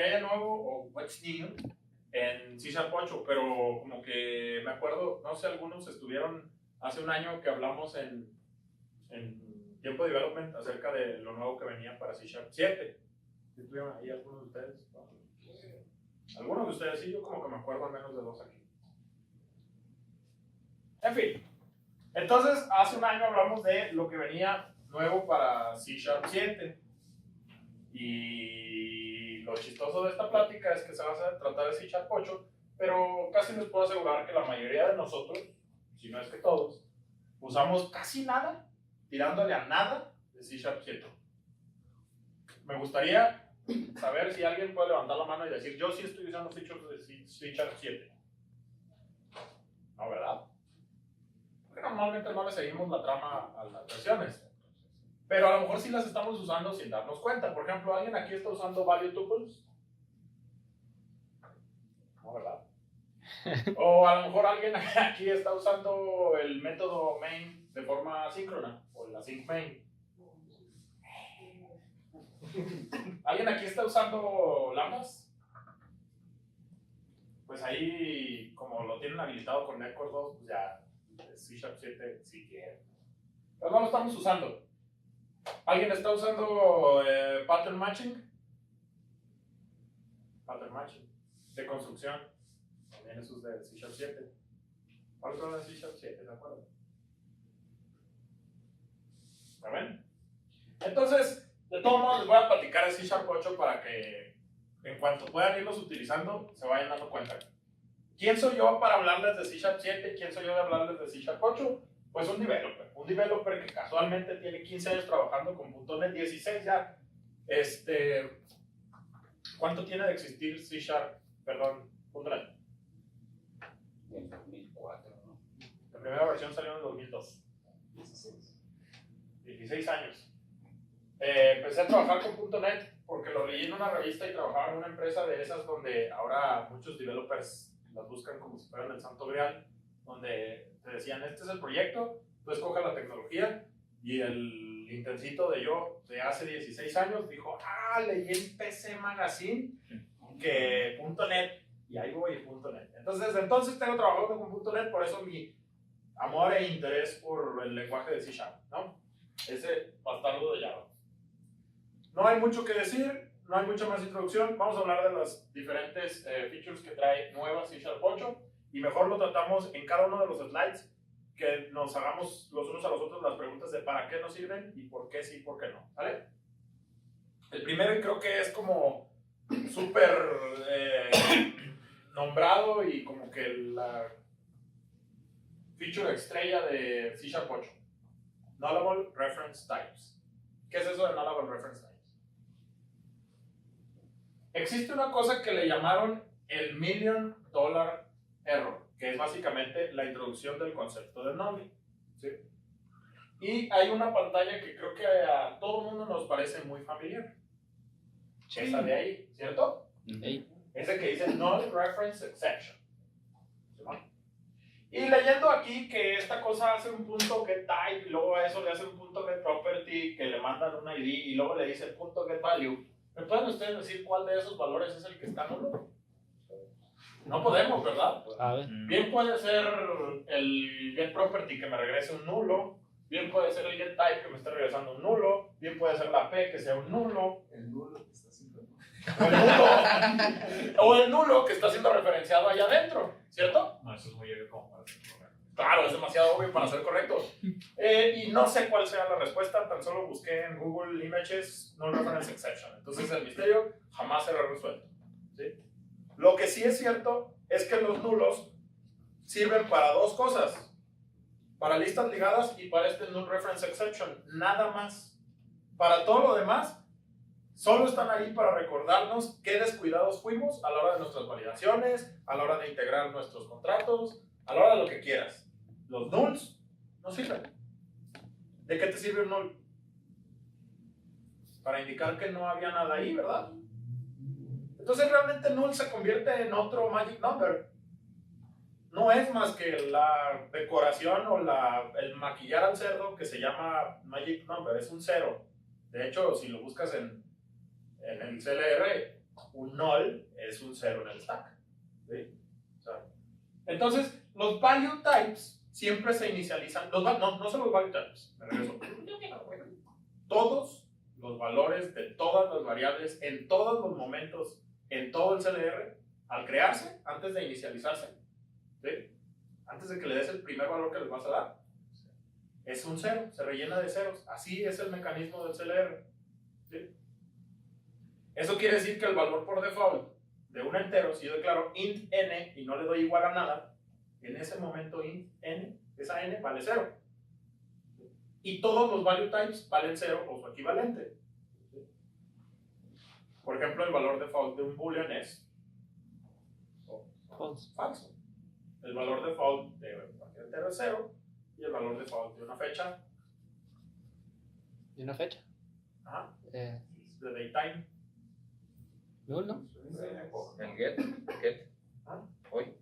hay de nuevo o what's new en C Sharp 8, pero como que me acuerdo, no sé, algunos estuvieron hace un año que hablamos en tiempo de development acerca de lo nuevo que venía para C Sharp 7. ¿Estuvieron ahí algunos de ustedes? ¿No? Algunos de ustedes sí, yo como que me acuerdo al menos de dos aquí. En fin, entonces hace un año hablamos de lo que venía nuevo para C Sharp 7. Y lo chistoso de esta plática es que se va a tratar de C Sharp 8, pero casi les puedo asegurar que la mayoría de nosotros, si no es que todos, usamos casi nada, tirándole a nada de C Sharp 7. Me gustaría saber si alguien puede levantar la mano y decir, yo sí estoy usando features de C Sharp 7. No, ¿verdad? Porque normalmente no le seguimos la trama a las versiones. Pero a lo mejor sí las estamos usando sin darnos cuenta. Por ejemplo, ¿alguien aquí está usando value tuples? No, ¿verdad? O a lo mejor alguien aquí está usando el método main de forma asíncrona, o el async main. ¿Alguien aquí está usando lambdas? Pues ahí, como lo tienen habilitado con Netcore 2, pues ya C Sharp 7 si quieren. Pero no lo estamos usando. ¿Alguien está usando pattern matching? Pattern matching. De construcción. También eso es de C Sharp 7. ¿Cuáles son de C Sharp 7? ¿De acuerdo? ¿Está bien? Entonces, de todos modos, les voy a platicar de C Sharp 8 para que en cuanto puedan irlos utilizando, se vayan dando cuenta. ¿Quién soy yo para hablarles de C Sharp 7? ¿Quién soy yo de hablarles de C Sharp 8? Pues un developer que casualmente tiene 15 años trabajando con .NET 16 ya. ¿Cuánto tiene de existir C Sharp? Perdón, .NET. En 2004, ¿no? La primera versión salió en el 2002. 16 años. Empecé a trabajar con .NET porque lo leí en una revista y trabajaba en una empresa de esas donde ahora muchos developers las buscan como si fueran el santo grial, donde te decían, este es el proyecto, tú escoges la tecnología, y el intensito de yo de hace 16 años dijo, leí en PC Magazine que .NET, y ahí voy .NET. Entonces, desde entonces tengo trabajando con .NET, por eso mi amor e interés por el lenguaje de C Sharp, ¿no? Ese bastardo de Java. No hay mucho que decir, no hay mucha más introducción. Vamos a hablar de las diferentes features que trae nueva C Sharp 8 y mejor lo tratamos en cada uno de los slides, que nos hagamos los unos a los otros las preguntas de para qué nos sirven y por qué sí, por qué no, ¿vale? El primero, y creo que es como súper nombrado y como que la feature estrella de C Sharp 8. Nullable Reference Types. ¿Qué es eso de Nullable Reference Types? Existe una cosa que le llamaron el $1 Million Error, que es básicamente la introducción del concepto de null. ¿Sí? Y hay una pantalla que creo que a todo el mundo nos parece muy familiar. Sí. Esa de ahí, ¿cierto? Sí. Ese que dice Null Reference Exception. ¿Sí? Y leyendo aquí que esta cosa hace un punto getType y luego a eso le hace un punto getProperty que le mandan un ID y luego le dice punto getValue. ¿Me pueden ustedes decir cuál de esos valores es el que está nulo? No podemos, ¿verdad? A ver. Bien puede ser el getProperty que me regrese un nulo, bien puede ser el getType que me esté regresando un nulo, bien puede ser la P que sea un nulo. El nulo que está haciendo. O el nulo que está siendo referenciado allá adentro, ¿cierto? No, eso es muy obvio como para ser correcto. Claro, es demasiado obvio para ser correcto. Y no sé cuál sea la respuesta, tan solo busqué en Google Images Null Reference Exception. Entonces el misterio jamás será resuelto. ¿Sí? Lo que sí es cierto es que los nulos sirven para dos cosas. Para listas ligadas y para este Null Reference Exception. Nada más. Para todo lo demás, solo están ahí para recordarnos qué descuidados fuimos a la hora de nuestras validaciones, a la hora de integrar nuestros contratos, a la hora de lo que quieras. Los nulls no sirven. ¿De qué te sirve un null? Para indicar que no había nada ahí, ¿verdad? Entonces realmente null se convierte en otro magic number. No es más que la decoración o el maquillar al cerdo que se llama magic number, es un cero. De hecho, si lo buscas en el CLR, un null es un 0 en el stack. ¿Sí? O sea, entonces, los value types siempre se inicializan, no son los value types, me regreso. Todos los valores de todas las variables en todos los momentos, en todo el CDR, al crearse, antes de inicializarse, ¿sí? Antes de que le des el primer valor que les vas a dar, es un 0, se rellena de ceros. Así es el mecanismo del CLR. ¿Sí? Eso quiere decir que el valor por default de un entero, si yo declaro int n y no le doy igual a nada, en ese momento int n, esa n vale 0. Y todos los value types valen 0 o su equivalente. ¿Sí? Por ejemplo, el valor default de un boolean es falso. El valor default de cualquier entero es 0 y el valor default de una fecha. ¿De una fecha? Ajá. Eh, De daytime. null, ¿no? El get, ¿Ah? hoy.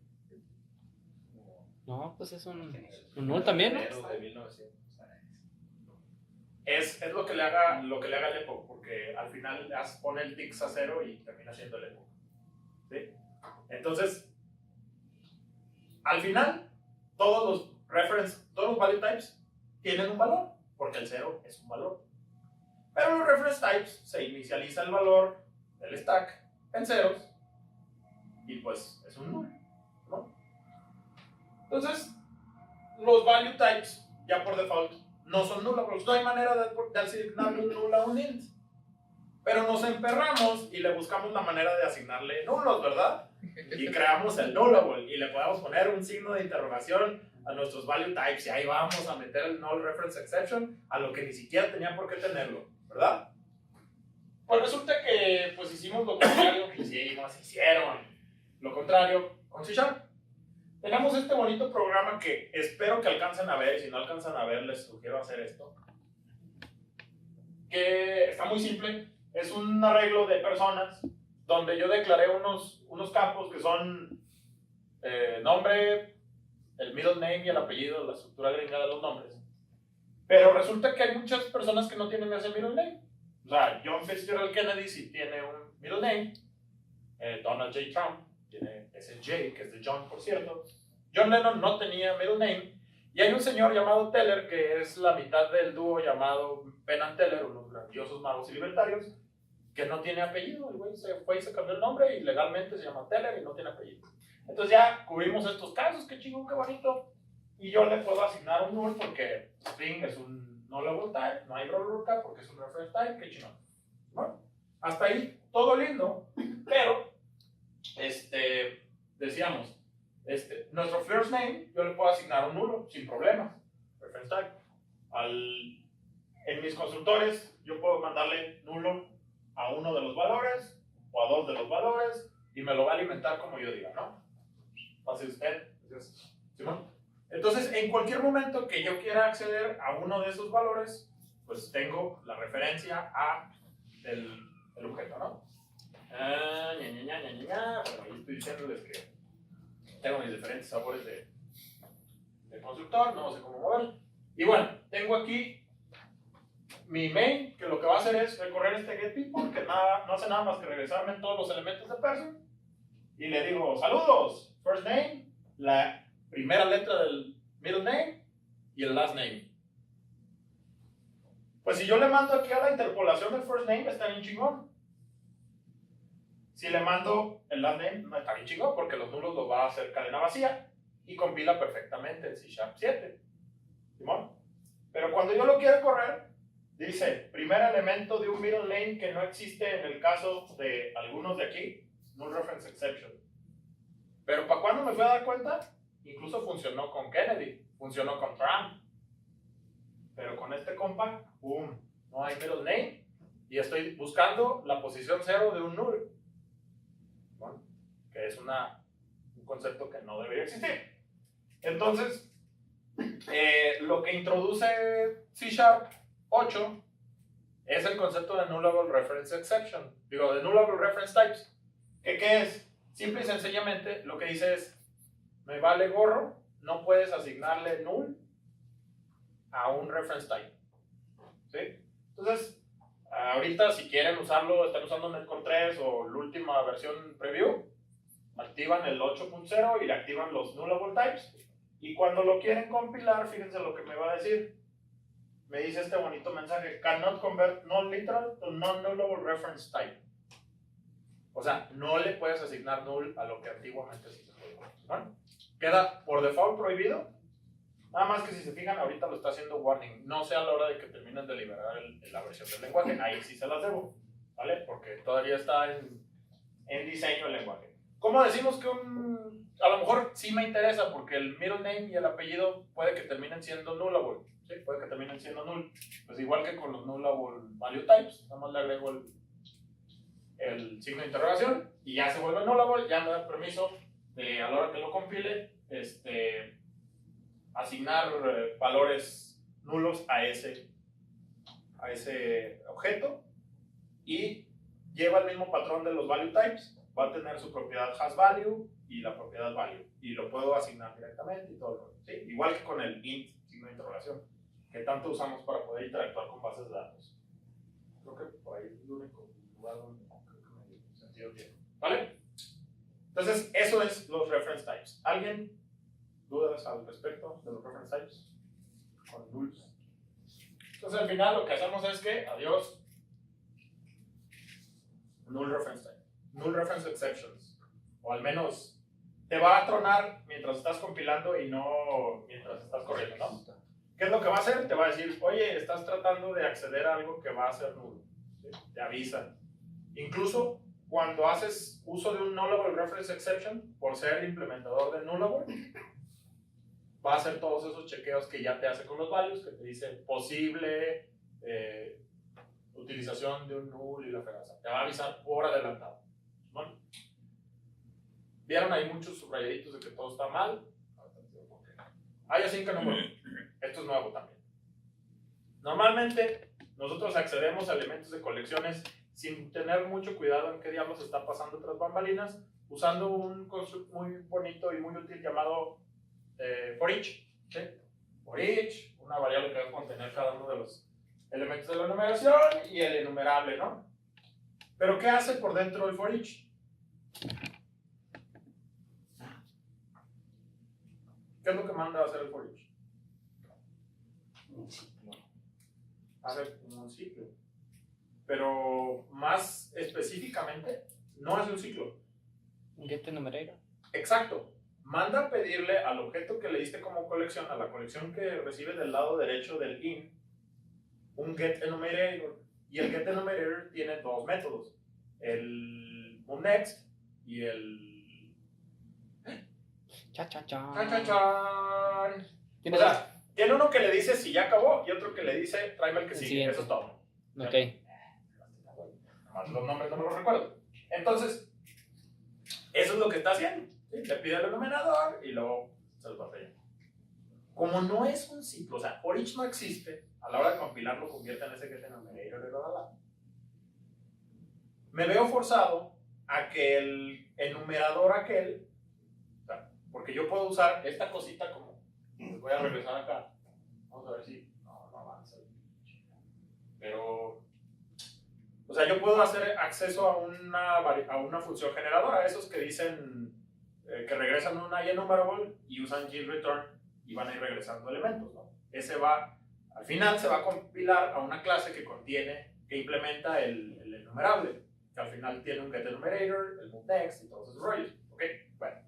No, pues es un null también, ¿no? De 1900. Es lo que le haga el epoch, porque al final pone el tix a 0 y termina siendo el epoch. ¿Sí? Entonces, al final, todos los value types tienen un valor, porque el 0 es un valor. Pero los reference types se inicializa el valor del stack en ceros y pues es un null, ¿no? Entonces, los value types ya por default no son nulos, no hay manera de asignarle un null a un int. Pero nos emperramos y le buscamos la manera de asignarle nulos, ¿verdad? Y creamos el nullable y le podemos poner un signo de interrogación a nuestros value types y ahí vamos a meter el null reference exception a lo que ni siquiera tenía por qué tenerlo, ¿verdad? Pues resulta que pues hicimos lo contrario que hicieron lo contrario con C#. Tenemos este bonito programa que espero que alcancen a ver, y si no alcanzan a ver les sugiero hacer esto, que está muy simple. Es un arreglo de personas donde yo declaré unos campos que son nombre, el middle name y el apellido, la estructura gringa de los nombres. Pero resulta que hay muchas personas que no tienen ese middle name. O sea, John Fitzgerald Kennedy sí tiene un middle name. Donald J. Trump tiene ese J, que es de John, por cierto. John Lennon no tenía middle name. Y hay un señor llamado Teller, que es la mitad del dúo llamado Penn and Teller, unos grandiosos magos y libertarios, que no tiene apellido. El güey se fue y se cambió el nombre y legalmente se llama Teller y no tiene apellido. Entonces ya cubrimos estos casos, qué chingón, qué bonito. Y yo le puedo asignar un null porque string es un nullable type, no hay rollback porque es un reference type, qué chingón. Bueno, hasta ahí todo lindo, pero decíamos, nuestro first name yo le puedo asignar un nulo sin problemas, reference type. En mis constructores yo puedo mandarle nulo a uno de los valores o a dos de los valores y me lo va a alimentar como yo diga, ¿no? Pase usted. ¿Simón? Entonces, en cualquier momento que yo quiera acceder a uno de esos valores, pues tengo la referencia a el objeto, ¿no? Bueno, ahí estoy diciéndoles que tengo mis diferentes sabores de constructor, no sé cómo mover. Y bueno, tengo aquí mi main, que lo que va a hacer es recorrer este getPeople, que no hace nada más que regresarme todos los elementos de person, y le digo, saludos, first name, la primera letra del middle name y el last name. Pues si yo le mando aquí a la interpolación del first name, está bien chingón. Si le mando el last name, no está bien chingón, porque los nulos los va a hacer cadena vacía y compila perfectamente el C# 7. ¿Simón? Pero cuando yo lo quiero correr, dice, primer elemento de un middle name que no existe en el caso de algunos de aquí, null reference exception. Pero ¿para cuándo me fui a dar cuenta? Incluso funcionó con Kennedy, funcionó con Trump. Pero con este compa, ¡boom! No hay middle name y estoy buscando la posición 0 de un null. Bueno, que es un concepto que no debería existir. Entonces, lo que introduce C# 8 es el concepto de nullable reference exception, de nullable reference types. ¿Qué es? Simple y sencillamente lo que dice es, me vale gorro, no puedes asignarle null a un reference type. ¿Sí? Entonces, Ahorita, si quieren usarlo, están usando Netcore 3 o la última versión preview, activan el 8.0 y le activan los nullable types. Y cuando lo quieren compilar, fíjense lo que me va a decir. Me dice este bonito mensaje: cannot convert non-literal to non-nullable reference type. O sea, no le puedes asignar null a lo que antiguamente se podía. ¿No? Queda por default prohibido. Nada más que si se fijan, ahorita lo está haciendo warning. No sea a la hora de que terminen de liberar la versión del lenguaje. Ahí sí se las debo, ¿vale? Porque todavía está en diseño el lenguaje. ¿Cómo decimos que a lo mejor sí me interesa? Porque el middle name y el apellido puede que terminen siendo nullable. ¿Sí? Puede que terminen siendo null. Pues igual que con los nullable value types. Nada más le agrego el signo de interrogación y ya se vuelve nullable. Ya me da permiso de, a la hora que lo compile, asignar valores nulos a ese objeto, y lleva el mismo patrón de los value types. Va a tener su propiedad hasValue y la propiedad value, y lo puedo asignar directamente y todo, ¿sí? Igual que con el int, signo de interrogación, que tanto usamos para poder interactuar con bases de datos. Creo que por ahí es el único lugar donde creo que me sentido bien, ¿vale? Entonces, eso es los reference types. ¿Alguien dudas al respecto de los reference types? Con nulls. Entonces, al final lo que hacemos es que, adiós, null reference type, null reference exceptions, o al menos te va a tronar mientras estás compilando y no mientras estás corriendo, ¿no? ¿Qué es lo que va a hacer? Te va a decir, oye, estás tratando de acceder a algo que va a ser nulo, ¿sí? Te avisa. Incluso cuando haces uso de un nullable reference exception, por ser implementador de nullable, va a hacer todos esos chequeos que ya te hace con los values, que te dice posible utilización de un null y la fregada. Te va a avisar por adelantado. ¿No? ¿Vieron ahí muchos subrayaditos de que todo está mal? Hay así que no. Esto es nuevo también. Normalmente nosotros accedemos a elementos de colecciones sin tener mucho cuidado en qué diablos está pasando tras bambalinas, usando un constructo muy bonito y muy útil llamado for each. ¿Sí? For each, una variable que va a contener cada uno de los elementos de la enumeración y el enumerable, ¿no? Pero ¿qué hace por dentro el for each? ¿Qué es lo que manda a hacer el for each? Un ciclo. Hace un ciclo. Pero más específicamente, no hace un ciclo. Un get enumerator. Exacto. Manda a pedirle al objeto que le diste como colección, a la colección que recibe del lado derecho del in, un get enumerator. Y el get enumerator tiene dos métodos: el next y el Cha, cha, cha. chan, chan, chan. ¿Tienes O sea, tiene uno que le dice si ya acabó y otro que le dice tráeme el que sigue. Siguiente. Eso es todo. Ok. Más los nombres no me los recuerdo. Entonces, eso es lo que está haciendo. ¿Sí? Le pide el enumerador y luego se los va a pedir. Como no es un ciclo, o sea, for each no existe, a la hora de compilarlo convierte en ese get enumerator y bla, bla, bla. Me veo forzado a que el enumerador aquel, o sea, porque yo puedo usar esta cosita como, les voy a regresar acá, vamos a ver si, no avanza, pero, o sea, yo puedo hacer acceso a una función generadora, esos que dicen que regresan un enumerable y usan gReturn y van a ir regresando elementos, ¿no? Ese va, al final se va a compilar a una clase que implementa el enumerable, que al final tiene un getEnumerator, el moveNext y todos esos rollos, ¿ok? Bueno,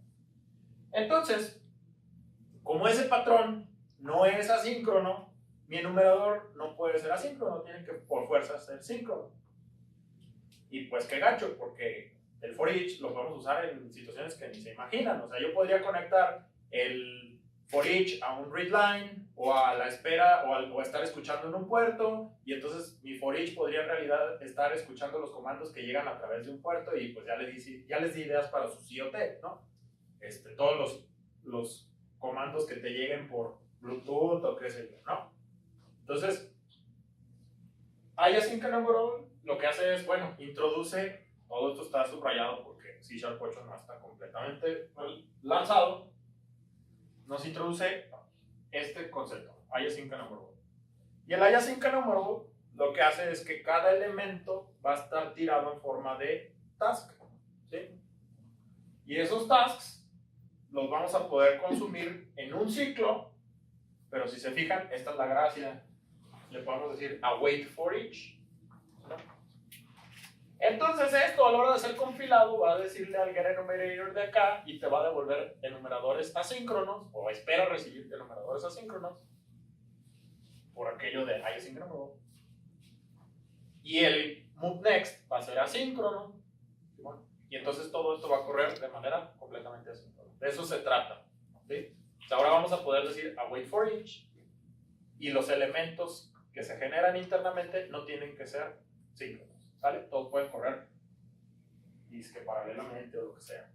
entonces, como ese patrón no es asíncrono, mi enumerador no puede ser asíncrono, tiene que por fuerza ser síncrono. Y pues qué gacho, porque el for each lo podemos usar en situaciones que ni se imaginan. O sea, yo podría conectar el for each a un readline o a la espera o estar escuchando en un puerto, y entonces mi for each podría en realidad estar escuchando los comandos que llegan a través de un puerto, y pues ya les di ideas para su COT, ¿no? Todos los comandos que te lleguen por Bluetooth o qué sé yo, ¿no? Entonces, async enumerable lo que hace es, bueno, introduce, todo esto está subrayado porque C# 8 no está completamente lanzado, nos introduce este concepto, async enumerable. Y el async enumerable lo que hace es que cada elemento va a estar tirado en forma de task, ¿sí? Y esos tasks los vamos a poder consumir en un ciclo, pero si se fijan, esta es la gracia, le podemos decir await for each, ¿no? Entonces esto a la hora de ser compilado va a decirle al getEnumerator de acá y te va a devolver enumeradores asíncronos, o espera recibir enumeradores asíncronos, por aquello de asíncrono. Y el move next va a ser asíncrono. Bueno, y entonces todo esto va a correr de manera completamente asíncrona. De eso se trata, ¿sí? O sea, ahora vamos a poder decir await for each y los elementos que se generan internamente no tienen que ser síncronos, ¿sale? Todos pueden correr disque paralelamente o lo que sea.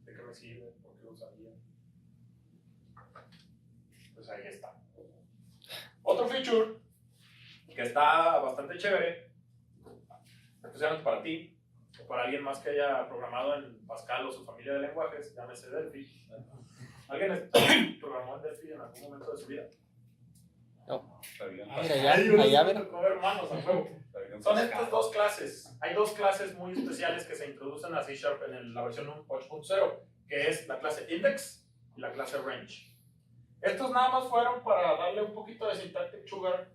¿De qué me sirve? ¿Por qué lo usaría? Pues ahí está. Otro feature que está bastante chévere, especialmente para ti o para alguien más que haya programado en Pascal o su familia de lenguajes, llámese Delphi. ¿Alguien programó en Delphi en algún momento de su vida? No. Pero yo en Mira, Pascal- allá a ver. Hermanos, a juego. pero yo en Son Pascal. estas dos clases. Hay dos clases muy especiales que se introducen a C# en la versión 8.0, que es la clase index y la clase range. Estos nada más fueron para darle un poquito de syntactic sugar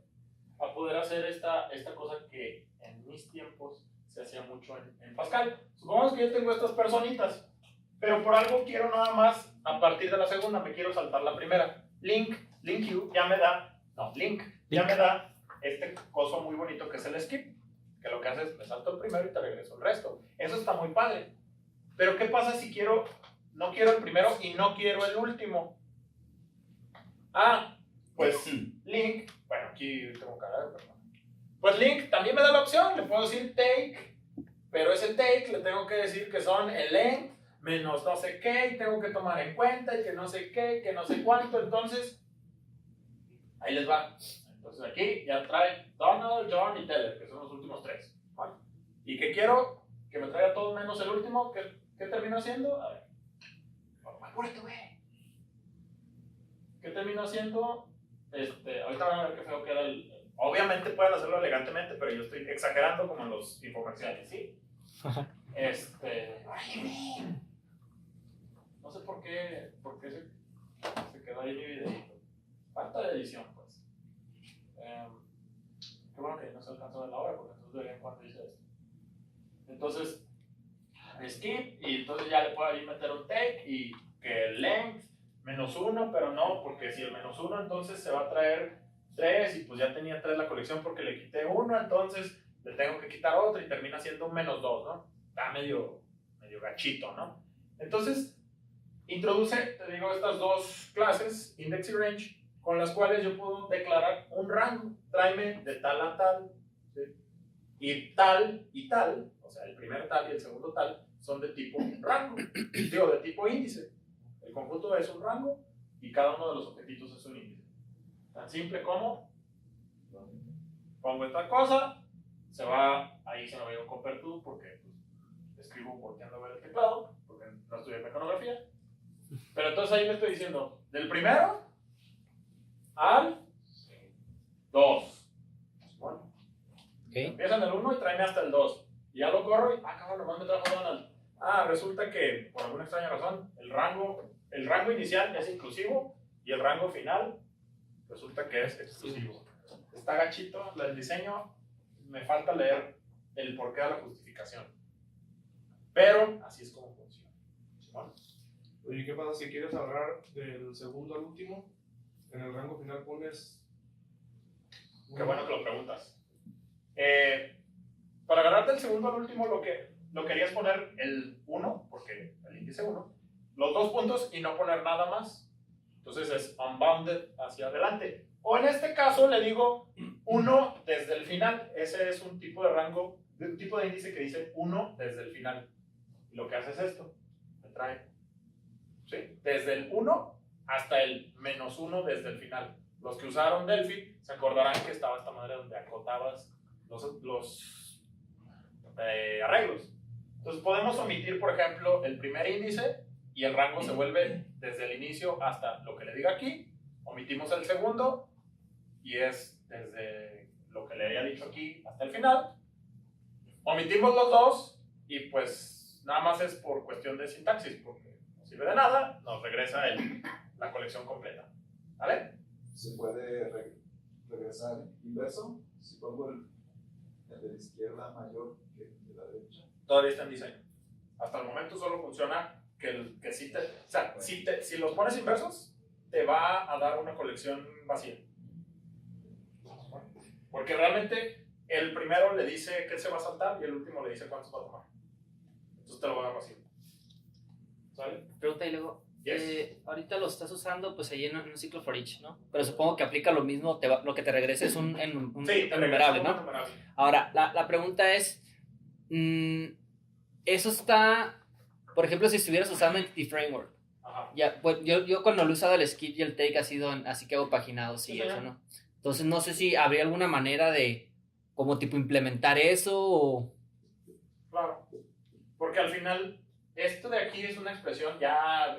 a poder hacer esta cosa que en mis tiempos se hacía mucho en Pascal. Supongamos que yo tengo estas personitas, pero por algo quiero nada más, a partir de la segunda, me quiero saltar la primera. Link ya me da, ya me da este coso muy bonito que es el skip, que lo que hace es me salto el primero y te regreso el resto. Eso está muy padre. Pero ¿qué pasa si no quiero el primero y no quiero el último? Pues link, bueno, aquí tengo cara, perdón. Pues link también me da la opción, le puedo decir take, pero ese take le tengo que decir que son el length menos no sé qué, y tengo que tomar en cuenta y que no sé qué, que no sé cuánto, entonces ahí les va. Entonces aquí ya trae Donald, John y Teller, que son los últimos tres. ¿Vale? ¿Y qué quiero? Que me traiga todos menos el último. ¿Qué termino haciendo? A ver. Apúrate, güey. ¿Qué termino haciendo? Ahorita van a ver qué feo queda obviamente pueden hacerlo elegantemente, pero yo estoy exagerando como en los infomerciales, ¿sí? No sé por qué se quedó ahí mi videito. Falta de edición, pues. Qué bueno que no se alcanzó de la hora, porque entonces verían cuánto hice esto. Entonces, skip, y entonces ya le puedo ahí meter un take, y que length, -1, pero no, porque si el -1 entonces se va a traer 3, y pues ya tenía 3 la colección porque le quité 1, entonces le tengo que quitar otro y termina siendo un -2, ¿no? Está medio gachito, ¿no? Entonces, introduce, te digo, estas dos clases, index y range, con las cuales yo puedo declarar un rango. Tráeme de tal a tal, ¿sí? Y tal, o sea, el primer tal y el segundo tal, son de tipo rango, digo, de tipo índice. El conjunto es un rango y cada uno de los objetitos es un índice. Tan simple como pongo esta cosa, ahí se me va a ir un compare to porque pues, escribo volteando a ver el teclado, porque no estudié mecanografía. Pero entonces ahí le estoy diciendo, del primero al 2. Bueno, empieza en el 1 y tráeme hasta el 2. Y ya lo corro y, cabrón, nomás me trajo Donald. Resulta que, por alguna extraña razón, el rango inicial es inclusivo y el rango final resulta que es exclusivo. Está gachito el diseño, me falta leer el porqué de la justificación. Pero así es como funciona. ¿Bueno? Oye, ¿qué pasa si quieres agarrar del segundo al último? En el rango final pones... Qué bueno que lo preguntas. Para agarrarte el segundo al último, lo querías poner el 1, porque el índice 1, los 2 puntos y no poner nada más. Entonces es unbounded hacia adelante. O en este caso le digo 1 desde el final. Ese es un tipo de rango, un tipo de índice que dice 1 desde el final. Y lo que hace es esto, me trae, ¿sí? Desde el 1 hasta el -1 desde el final. Los que usaron Delphi se acordarán que estaba esta manera donde acotabas los arreglos. Entonces podemos omitir, por ejemplo, el primer índice y el rango se vuelve desde el inicio hasta lo que le diga aquí. Omitimos el segundo y es desde lo que le haya dicho aquí hasta el final. Omitimos los dos y pues nada más es por cuestión de sintaxis, porque no sirve de nada, nos regresa la colección completa. ¿Vale? ¿Se puede regresar inverso? Si pongo el de la izquierda mayor que el de la derecha. Todavía está en diseño. Hasta el momento solo funciona que si si los pones inversos, te va a dar una colección vacía. Porque realmente el primero le dice qué se va a saltar y el último le dice cuántos va a tomar. Entonces te lo va a dar vacío. ¿Sale? Pregunta y luego, Yes. ahorita lo estás usando pues ahí en un ciclo for each, ¿no? Pero supongo que aplica lo mismo, lo que te regrese es un Sí, te enumerable, ¿no? Enumerable. Ahora, la pregunta es, eso está, por ejemplo, si estuvieras usando Entity Framework, Ajá. ya, pues, yo cuando lo he usado el skip y el take ha sido así que hago paginados y Sí, eso, señor. ¿no? Entonces no sé si habría alguna manera de como tipo implementar eso o... Claro. Porque al final, esto de aquí es una expresión ya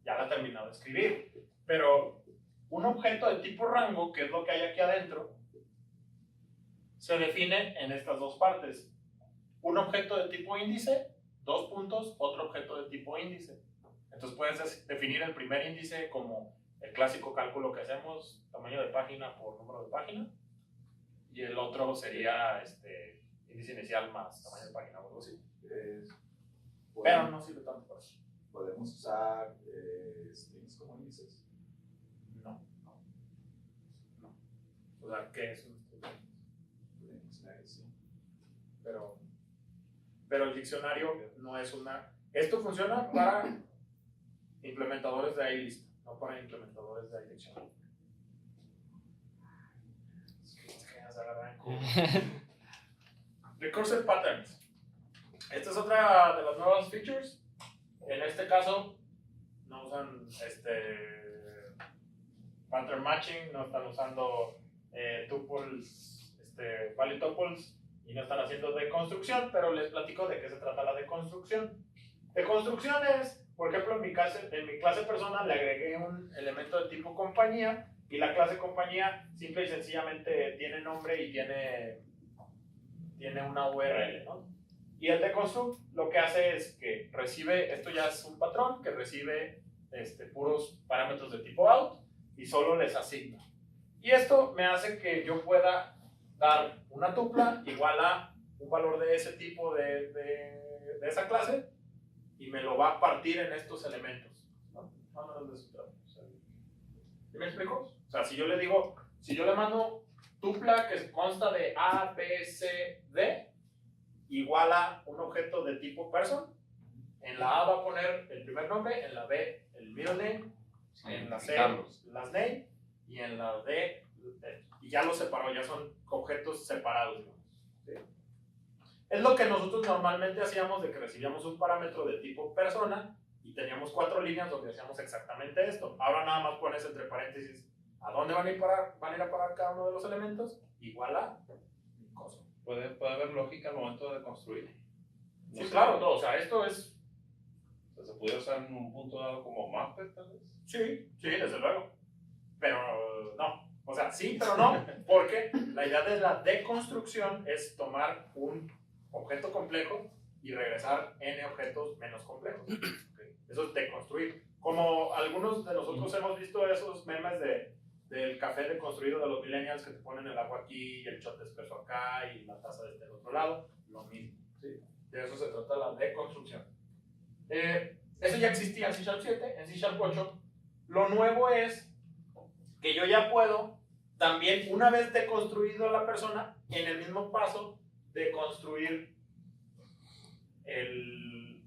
la he terminado de escribir. Pero un objeto de tipo rango, que es lo que hay aquí adentro, se define en estas dos partes. Un objeto de tipo índice, 2 puntos, otro objeto de tipo índice. Entonces puedes definir el primer índice como el clásico cálculo que hacemos, tamaño de página por número de página, y el otro sería índice inicial más tamaño de página o algo así. Pero no sirve tanto para eso. ¿Podemos usar strings como índices? No. O sea, ¿qué es un Diccionario, sí. pero el diccionario no es una... Esto funciona para implementadores de iList, no para implementadores de iDictionary. Recursive Patterns. Esta es otra de las nuevas features. En este caso, no usan pattern matching, no están usando tuples, value tuples, y no están haciendo deconstrucción, pero les platico de qué se trata la deconstrucción. Deconstrucción es, por ejemplo, en mi clase persona le agregué un elemento de tipo compañía, y la clase compañía simple y sencillamente tiene nombre y tiene una URL, ¿no? Y el deconstruct lo que hace es que recibe, esto ya es un patrón que recibe puros parámetros de tipo out y solo les asigna. Y esto me hace que yo pueda dar una tupla igual a un valor de ese tipo de esa clase y me lo va a partir en estos elementos, ¿no? ¿Sí me explico? O sea, si yo le mando tupla que consta de A, B, C, D igual a un objeto de tipo person, en la A va a poner el primer nombre, en la B el middle name, en la C last name y en la D y ya lo separó, ya son objetos separados, digamos. ¿Sí? Es lo que nosotros normalmente hacíamos de que recibíamos un parámetro de tipo persona y teníamos 4 líneas donde hacíamos exactamente esto. Ahora nada más pones entre paréntesis a dónde van a ir a parar cada uno de los elementos, igual a cosa. Puede haber lógica al momento de construir. Sí, claro, no, o sea, esto es... O sea, ¿se puede usar en un punto dado como mapper, tal vez? Sí, desde luego. Pero no. O sea, sí, pero no, porque la idea de la deconstrucción es tomar un objeto complejo y regresar n objetos menos complejos. ¿Okay? Eso es deconstruir. Como algunos de nosotros hemos visto esos memes del café deconstruido de los millennials que te ponen el agua aquí y el shot espeso acá y la taza del otro lado, lo mismo. ¿Sí? De eso se trata la deconstrucción. Eso ya existía en C# 7, en C# 8. Lo nuevo es que yo ya puedo también, una vez deconstruido la persona, en el mismo paso, deconstruir el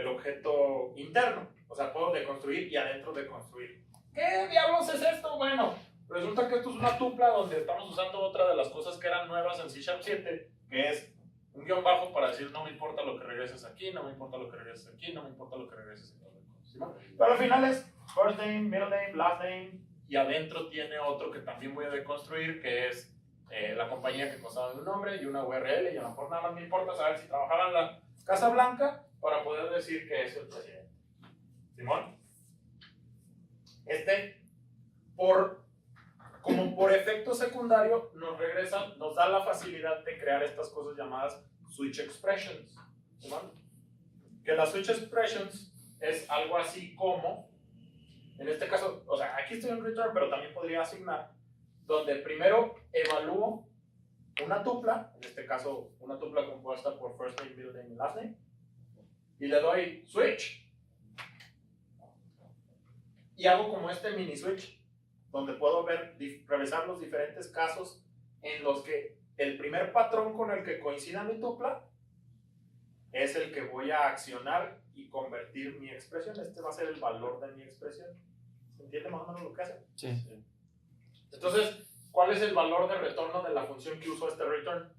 objeto interno. O sea, puedo deconstruir y adentro deconstruir. ¿Qué diablos es esto? Bueno, resulta que esto es una tupla donde estamos usando otra de las cosas que eran nuevas en C# 7, que es un guión bajo para decir no me importa lo que regreses aquí, no me importa lo que regreses aquí, no me importa lo que regreses en todo el ¿sí? Pero al final es first name, middle name, last name, y adentro tiene otro que también voy a deconstruir, que es la compañía que constaba de un nombre y una URL, y a lo mejor nada más me importa saber si trabajaba en la Casa Blanca para poder decir que es el presidente. ¿Simón? Por como por efecto secundario nos da la facilidad de crear estas cosas llamadas switch expressions. ¿Sí? Que las switch expressions es algo así como, en este caso, o sea, aquí estoy en return, pero también podría asignar, donde primero evalúo una tupla, en este caso una tupla compuesta por first name, middle name y last name, y le doy switch. Y hago como este mini switch, donde puedo revisar los diferentes casos en los que el primer patrón con el que coincida mi tupla es el que voy a accionar y convertir mi expresión. Este va a ser el valor de mi expresión. ¿Se entiende más o menos lo que hace? Sí. Entonces, ¿cuál es el valor de retorno de la función que usó este return?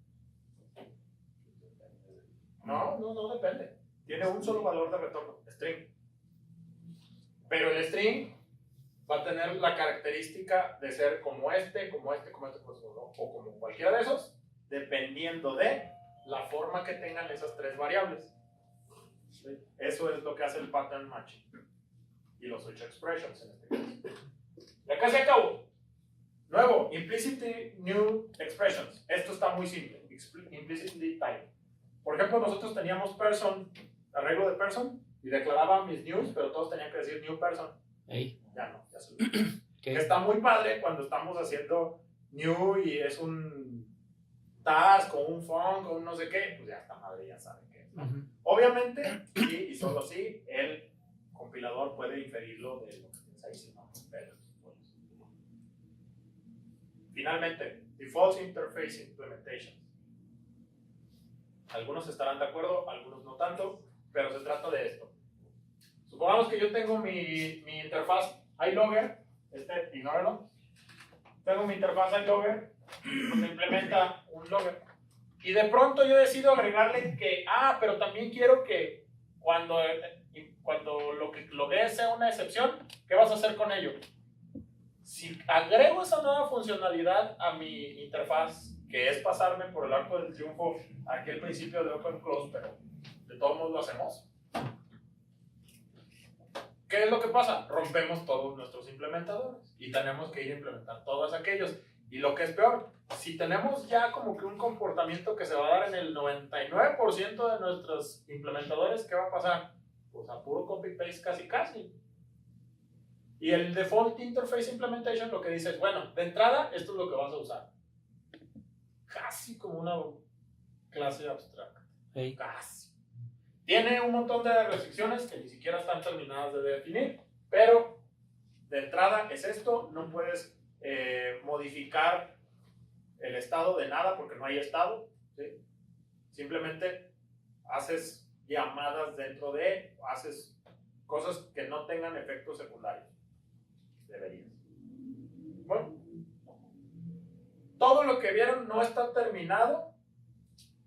No depende. Tiene un solo valor de retorno, string. Pero el string va a tener la característica de ser como este, o como cualquiera de esos, dependiendo de la forma que tengan esas tres variables. ¿Sí? Eso es lo que hace el pattern matching y los switch expressions en este caso. Y acá se acabó. Nuevo, implicitly new expressions. Esto está muy simple. Implicitly type. Por ejemplo, nosotros teníamos person, arreglo de person, y declaraba mis news, pero todos tenían que decir new person. Ahí. Ya no, ya se lo ¿Qué? Que está muy padre cuando estamos haciendo new y es un task o un func o un no sé qué, pues ya está madre, ya saben qué es, ¿no? Obviamente, sí y solo sí, el compilador puede inferirlo de lo que tienes ahí, si no, pero pues. Finalmente, Default Interface Implementation. Algunos estarán de acuerdo, algunos no tanto, pero se trata de esto. Supongamos que yo tengo mi interfaz iLogger, ignóralo. Tengo mi interfaz iLogger, donde implementa un logger. Y de pronto yo decido agregarle que, pero también quiero que cuando lo que loguee sea una excepción, ¿qué vas a hacer con ello? Si agrego esa nueva funcionalidad a mi interfaz, que es pasarme por el arco del triunfo aquí al principio de Open Close, pero de todos modos lo hacemos. ¿Qué es lo que pasa? Rompemos todos nuestros implementadores y tenemos que ir a implementar todos aquellos. Y lo que es peor, si tenemos ya como que un comportamiento que se va a dar en el 99% de nuestros implementadores, ¿qué va a pasar? Pues a puro copy-paste casi. Y el Default Interface Implementation lo que dice es, bueno, de entrada esto es lo que vas a usar. Casi como una clase abstracta. Hey. Casi. Tiene un montón de restricciones que ni siquiera están terminadas de definir, pero de entrada es esto, no puedes modificar el estado de nada porque no hay estado, ¿sí? Simplemente haces llamadas dentro de, haces cosas que no tengan efectos secundarios. Deberías. Bueno, todo lo que vieron no está terminado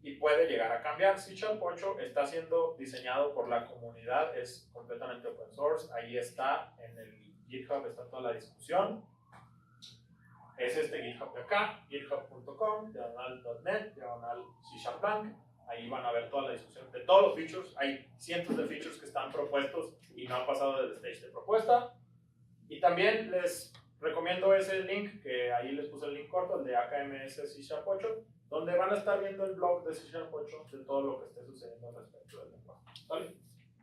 y puede llegar a cambiar. C# 8 está siendo diseñado por la comunidad, es completamente open source, ahí está, en el GitHub está toda la discusión. Es este GitHub de acá, github.com, /.net, /C#Bank. Ahí van a ver toda la discusión de todos los features. Hay cientos de features que están propuestos y no han pasado del stage de propuesta. Y también les recomiendo ese link, que ahí les puse el link corto, el de AKMS C# 8, donde van a estar viendo el blog de C# 8 de todo lo que esté sucediendo respecto del lenguaje. ¿Vale?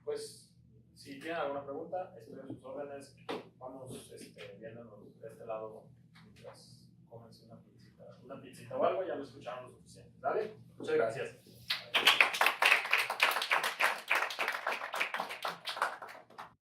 Pues, si tienen alguna pregunta, estoy a sus órdenes. Vamos viéndonos de este lado mientras comen una pizzita o algo, ya lo escucharon lo suficiente. ¿Vale? Muchas gracias.